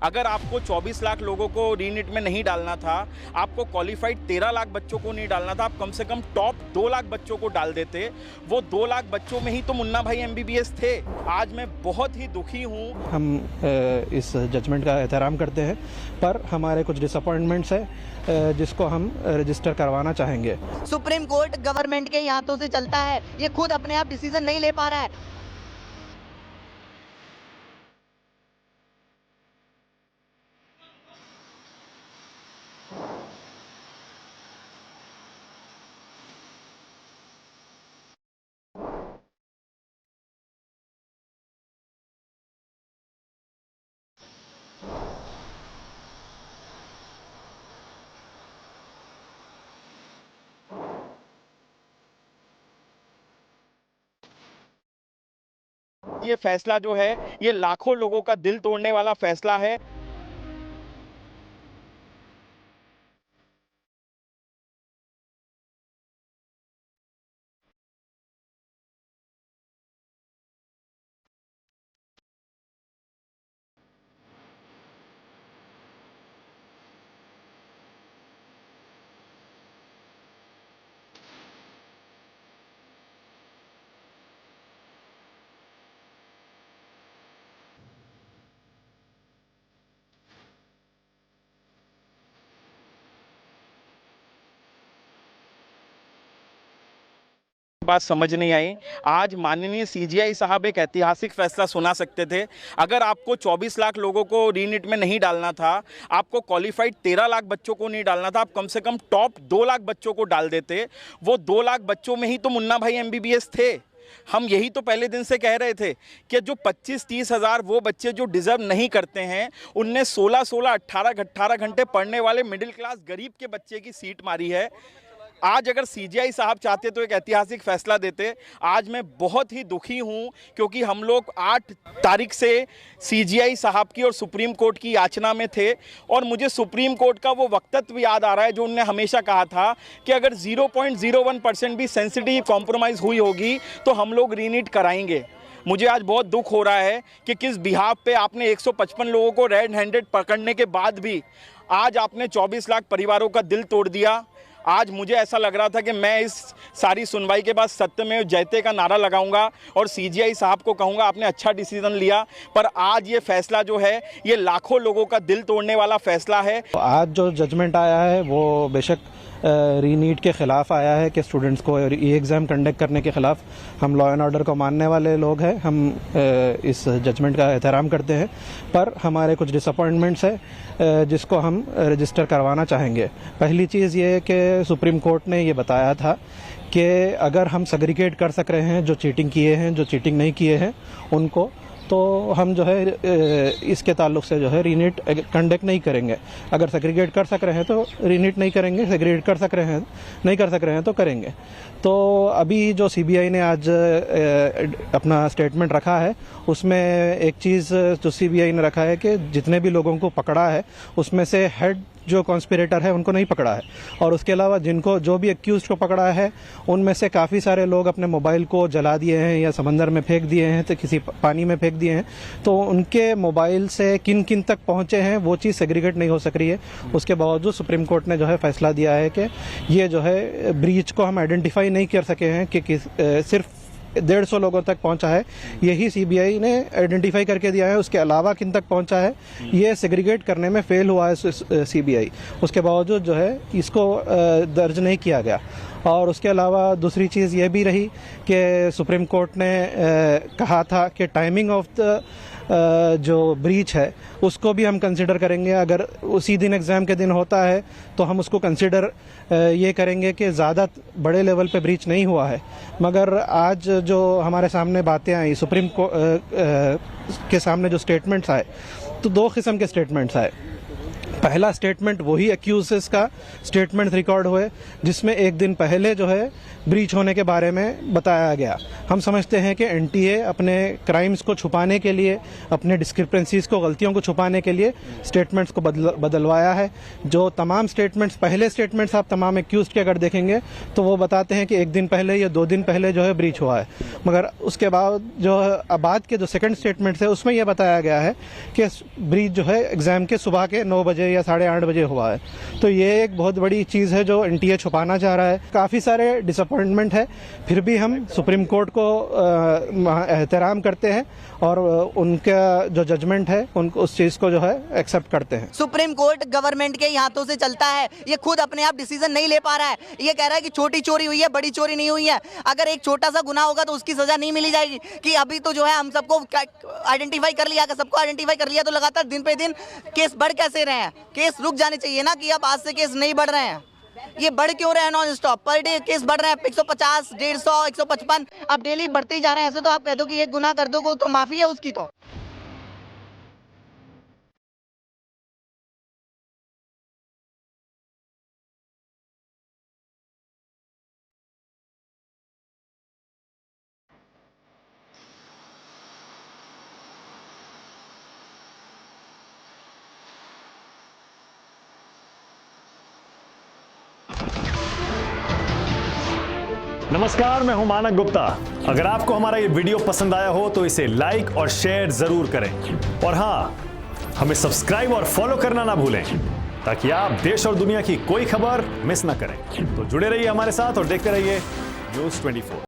अगर आपको 24 लाख लोगों को रीनीट में नहीं डालना था, आपको क्वालिफाइड 13 लाख बच्चों को नहीं डालना था, आप कम से कम टॉप 2 लाख बच्चों को डाल देते। वो 2 लाख बच्चों में ही तो मुन्ना भाई MBBS थे। आज मैं बहुत ही दुखी हूँ। हम इस जजमेंट का एहतराम करते हैं, पर हमारे कुछ डिसअपॉइंटमेंट्स है जिसको हम रजिस्टर करवाना चाहेंगे। सुप्रीम कोर्ट गवर्नमेंट के हाथों से चलता है, ये खुद अपने आप डिसीजन नहीं ले पा रहा है। ये फैसला जो है, ये लाखों लोगों का दिल तोड़ने वाला फैसला है। बात समझ नहीं आई। आज माननीय CGI साहब एक ऐतिहासिक फैसला सुना सकते थे। अगर आपको 24 लाख लोगों को रीनीट में नहीं डालना था, आपको क्वालिफाइड 13 लाख बच्चों को नहीं डालना था, आप कम से कम टॉप 2 लाख बच्चों को डाल देते। वो 2 लाख बच्चों में ही तो मुन्ना भाई MBBS थे। हम यही तो पहले दिन से कह रहे थे कि जो 25-30 हज़ार वो बच्चे जो डिज़र्व नहीं करते हैं, उनने 16-16, 18-18 घंटे पढ़ने वाले मिडिल क्लास गरीब के बच्चे की सीट मारी है। आज अगर CGI साहब चाहते तो एक ऐतिहासिक फैसला देते। आज मैं बहुत ही दुखी हूं क्योंकि हम लोग 8 तारीख से CGI साहब की और सुप्रीम कोर्ट की याचना में थे, और मुझे सुप्रीम कोर्ट का वो वक्तव्य याद आ रहा है जो उन्होंने हमेशा कहा था कि अगर 0.01% भी सेंसिटिव कॉम्प्रोमाइज़ हुई होगी तो हम लोग रीनीट कराएंगे। मुझे आज बहुत दुख हो रहा है कि किस बिहाफ पे आपने 155 लोगों को रेड हैंडेड पकड़ने के बाद भी आज आपने 24 लाख परिवारों का दिल तोड़ दिया। आज मुझे ऐसा लग रहा था कि मैं इस सारी सुनवाई के बाद सत्यमेव जयते का नारा लगाऊंगा और CGI साहब को कहूंगा आपने अच्छा डिसीजन लिया, पर आज ये फैसला जो है, ये लाखों लोगों का दिल तोड़ने वाला फैसला है। आज जो जजमेंट आया है वो बेशक रीनीट के ख़िलाफ़ आया है कि स्टूडेंट्स को ई एग्ज़ाम कंडक्ट करने के ख़िलाफ़। हम लॉ एंड ऑर्डर को मानने वाले लोग हैं, हम इस जजमेंट का एहतराम करते हैं, पर हमारे कुछ डिसअपॉइंटमेंट्स है जिसको हम रजिस्टर करवाना चाहेंगे। पहली चीज़ ये कि सुप्रीम कोर्ट ने ये बताया था कि अगर हम सेग्रीगेट कर सक रहे हैं जो चीटिंग किए हैं, जो चीटिंग नहीं किए हैं उनको, तो हम जो है इसके ताल्लुक से जो है रीनीट कंडक्ट नहीं करेंगे। अगर सेग्रीगेट कर सक रहे हैं तो रीनीट नहीं करेंगे, सेग्रीगेट कर सक रहे हैं नहीं कर सक रहे हैं तो करेंगे। तो अभी जो CBI ने आज अपना स्टेटमेंट रखा है उसमें एक चीज़ जो CBI ने रखा है कि जितने भी लोगों को पकड़ा है उसमें से हेड जो कॉन्स्पिरेटर है उनको नहीं पकड़ा है, और उसके अलावा जिनको जो भी एक्यूज को पकड़ा है उनमें से काफ़ी सारे लोग अपने मोबाइल को जला दिए हैं या समंदर में फेंक दिए हैं, तो किसी पानी में फेंक दिए हैं। तो उनके मोबाइल से किन किन तक पहुंचे हैं वो चीज़ सेग्रीगेट नहीं हो सक रही है। उसके बावजूद सुप्रीम कोर्ट ने जो है फैसला दिया है कि ये जो है ब्रीच को हम आइडेंटिफाई नहीं कर सके हैं कि सिर्फ 150 लोगों तक पहुंचा है, यही CBI ने आइडेंटिफाई करके दिया है। उसके अलावा किन तक पहुंचा है ये सेग्रीगेट करने में फेल हुआ है CBI। उसके बावजूद जो है इसको दर्ज नहीं किया गया। और उसके अलावा दूसरी चीज़ ये भी रही कि सुप्रीम कोर्ट ने कहा था कि टाइमिंग ऑफ द जो ब्रीच है उसको भी हम कंसिडर करेंगे। अगर उसी दिन एग्ज़ाम के दिन होता है तो हम उसको कंसिडर ये करेंगे कि ज़्यादा बड़े लेवल पे ब्रीच नहीं हुआ है। मगर आज जो हमारे सामने बातें आई, सुप्रीम कोर्ट के सामने जो स्टेटमेंट्स आए, तो 2 किस्म के स्टेटमेंट्स आए। पहला स्टेटमेंट वही एक्यूजेस का स्टेटमेंट रिकॉर्ड हुए जिसमें एक दिन पहले जो है ब्रीच होने के बारे में बताया गया। हम समझते हैं कि एनटीए अपने क्राइम्स को छुपाने के लिए, अपने डिस्क्रिपेंसीज को, गलतियों को छुपाने के लिए स्टेटमेंट्स को बदलवाया है। जो तमाम स्टेटमेंट्स, पहले स्टेटमेंट्स आप तमाम एक्यूज के अगर देखेंगे तो वो बताते हैं कि एक दिन पहले या 2 दिन पहले जो है ब्रीच हुआ है, मगर उसके बाद जो बाद के जो सेकंड स्टेटमेंट्स है उसमें यह बताया गया है कि ब्रीच जो है एग्जाम के सुबह के 9 बजे या 8:30 बजे हुआ है। तो ये एक बहुत बड़ी चीज़ है जो एनटीए छुपाना चाह रहा है। काफ़ी सारे डिसअपॉइंटमेंट है, फिर भी हम सुप्रीम कोर्ट को एहतराम करते हैं और उनका जो जजमेंट है उनको उस चीज़ को जो है एक्सेप्ट करते हैं। सुप्रीम कोर्ट गवर्नमेंट के हाथों से चलता है, ये खुद अपने आप डिसीजन नहीं ले पा रहा है। ये कह रहा है कि छोटी चोरी हुई है, बड़ी चोरी नहीं हुई है। अगर एक छोटा सा गुनाह होगा तो उसकी सजा नहीं मिली जाएगी कि अभी तो जो है हम सबको आइडेंटिफाई कर लिया, सबको आइडेंटिफाई कर लिया तो लगातार दिन पे दिन केस बढ़ कैसे रहे हैं? केस रुक जाने चाहिए ना कि अब आज से केस नहीं बढ़ रहे हैं। ये बढ़ क्यों रहे हैं non stop? Per day case बढ़ रहे हैं, 150, 150, 155, अब डेली बढ़ते ही जा रहे हैं। ऐसे तो आप कह दो कि एक गुनाह कर दो तो माफी है उसकी तो। नमस्कार, मैं हूं मानक गुप्ता। अगर आपको हमारा ये वीडियो पसंद आया हो तो इसे लाइक और शेयर जरूर करें और हां, हमें सब्सक्राइब और फॉलो करना ना भूलें ताकि आप देश और दुनिया की कोई खबर मिस ना करें। तो जुड़े रहिए हमारे साथ और देखते रहिए न्यूज़ 24।